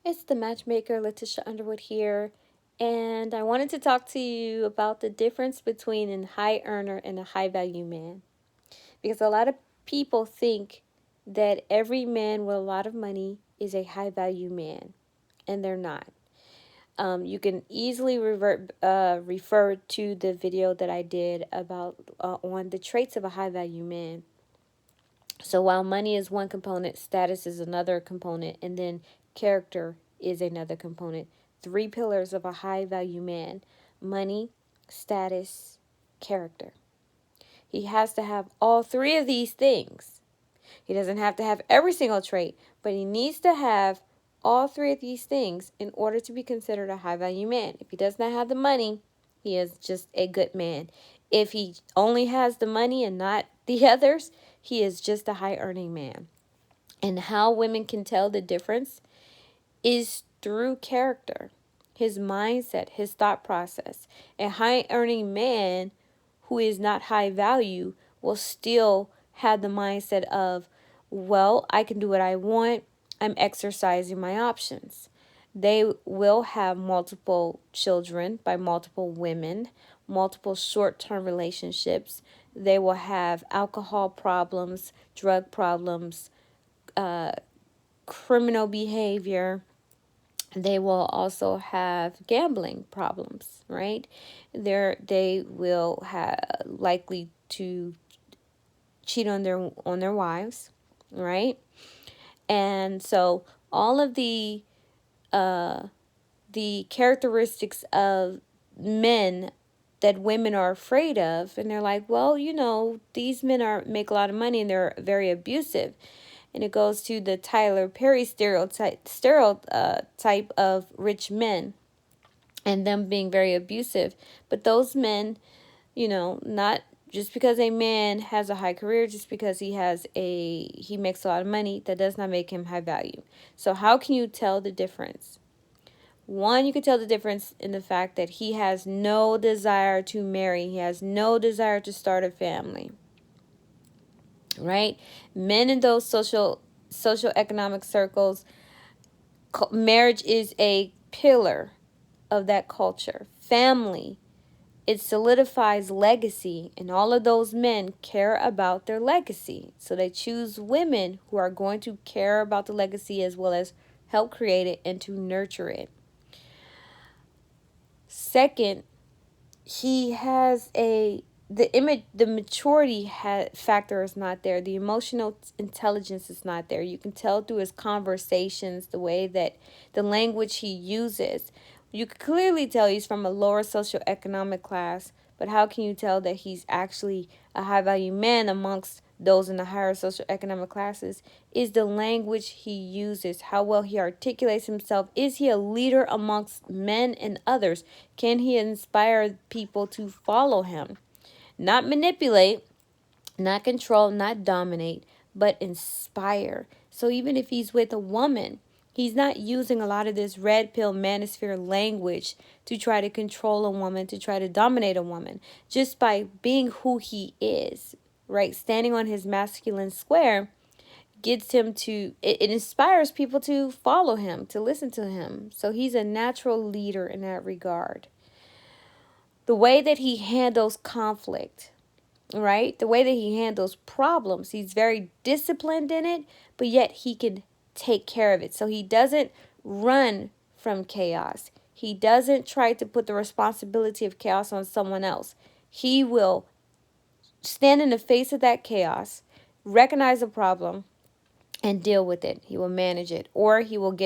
It's the matchmaker, Letitia Underwood here, and I wanted to talk to you about the difference between a high earner and a high value man. Because a lot of people think that every man with a lot of money is a high value man, and they're not. You can easily refer to the video that I did about on the traits of a high value man. So while money is one component, status is another component, and then character is another component. Three pillars of a high value man: money, status, character. He has to have all three of these things. He doesn't have to have every single trait, but he needs to have all three of these things in order to be considered a high value man. If he does not have the money, he is just a good man. If he only has the money and not the others, he is just a high earning man. And how women can tell the difference is through character, his mindset, his thought process. A high earning man who is not high value will still have the mindset of, well, I can do what I want. I'm exercising my options. They will have multiple children by multiple women, multiple short term relationships. They will have alcohol problems, drug problems, uh, criminal behavior. They will also have gambling problems, right? They will have likely to cheat on their wives, right? And so all of uh the characteristics of men that women are afraid of, and they're like, well, these men are make a lot of money and they're very abusive. And it goes to the Tyler Perry stereotype of rich men and them being very abusive. But those men, not just because a man has a high career, just because he makes a lot of money, that does not make him high value. So how can you tell the difference? One, you can tell the difference in the fact that he has no desire to marry. He has no desire to start a family. Right? Men in those social economic circles, marriage is a pillar of that culture. Family, it solidifies legacy, and all of those men care about their legacy. So they choose women who are going to care about the legacy as well as help create it and to nurture it. Second, he has the maturity factor is not there. The emotional intelligence is not there. You can tell through his conversations, the way that the language he uses. You can clearly tell he's from a lower socioeconomic class, but how can you tell that he's actually a high value man amongst those in the higher socioeconomic classes? Is the language he uses, how well he articulates himself. Is he a leader amongst men and others? Can he inspire people to follow him? Not manipulate, not control, not dominate, but inspire. So even if he's with a woman, he's not using a lot of this red pill manosphere language to try to control a woman, to try to dominate a woman. Just by being who he is, right? Standing on his masculine square gets him to, it inspires people to follow him, to listen to him. So he's a natural leader in that regard. The way that he handles conflict, right? The way that he handles problems, he's very disciplined in it, but yet he can take care of it. So he doesn't run from chaos. He doesn't try to put the responsibility of chaos on someone else. He will stand in the face of that chaos, recognize a problem, and deal with it. He will manage it, or he will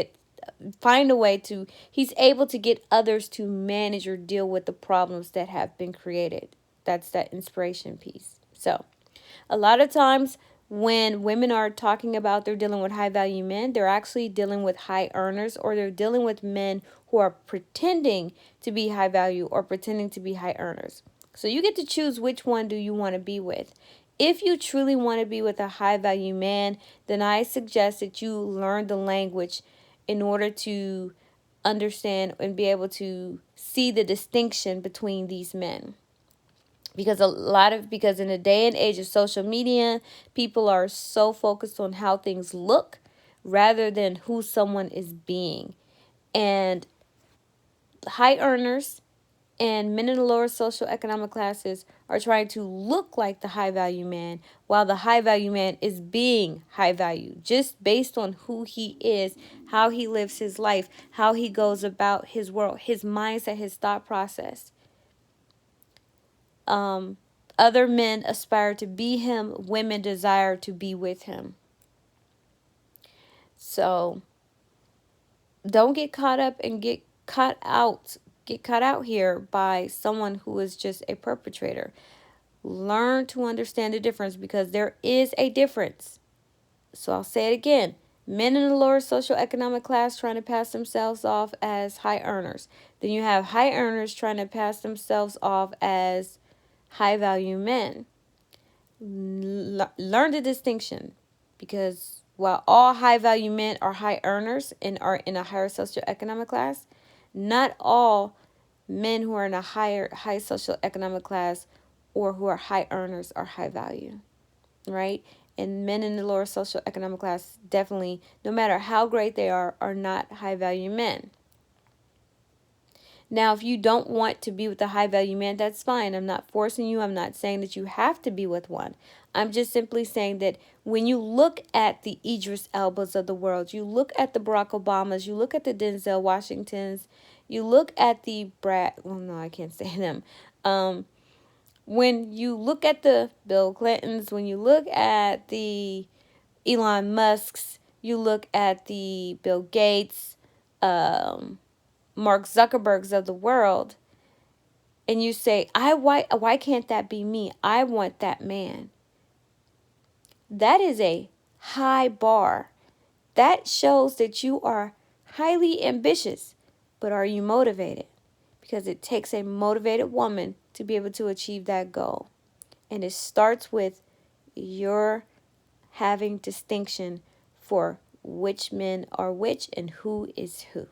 find a way to, he's able to get others to manage or deal with the problems that have been created. That's that inspiration piece. So a lot of times when women are talking about they're dealing with high value men, they're actually dealing with high earners, or they're dealing with men who are pretending to be high value or pretending to be high earners. So you get to choose which one do you want to be with. If you truly want to be with a high value man, then I suggest that you learn the language in order to understand and be able to see the distinction between these men. Because in the day and age of social media, people are so focused on how things look rather than who someone is being. And high earners and men in the lower social economic classes are trying to look like the high value man, while the high value man is being high value just based on who he is, how he lives his life, how he goes about his world, his mindset, his thought process. Other men aspire to be him, women desire to be with him. So don't get caught up and get caught out here by someone who is just a perpetrator. Learn to understand the difference, because there is a difference. So I'll say it again. Men in the lower socioeconomic class trying to pass themselves off as high earners. Then you have high earners trying to pass themselves off as high value men. Learn the distinction, because while all high value men are high earners and are in a higher socioeconomic class, not all men who are in a high socioeconomic class or who are high earners are high value, right? And men in the lower socioeconomic class definitely, no matter how great they are not high value men. Now, if you don't want to be with a high value man, that's fine. I'm not forcing you. I'm not saying that you have to be with one. I'm just simply saying that when you look at the Idris Elbas of the world, you look at the Barack Obamas, you look at the Denzel Washingtons, you look at the well, no, I can't say them. When you look at the Bill Clintons, when you look at the Elon Musks, you look at the Bill Gates, Mark Zuckerbergs of the world, and you say, why can't that be me? I want that man. That is a high bar. That shows that you are highly ambitious, but are you motivated? Because it takes a motivated woman to be able to achieve that goal. And it starts with your having distinction for which men are which and who is who.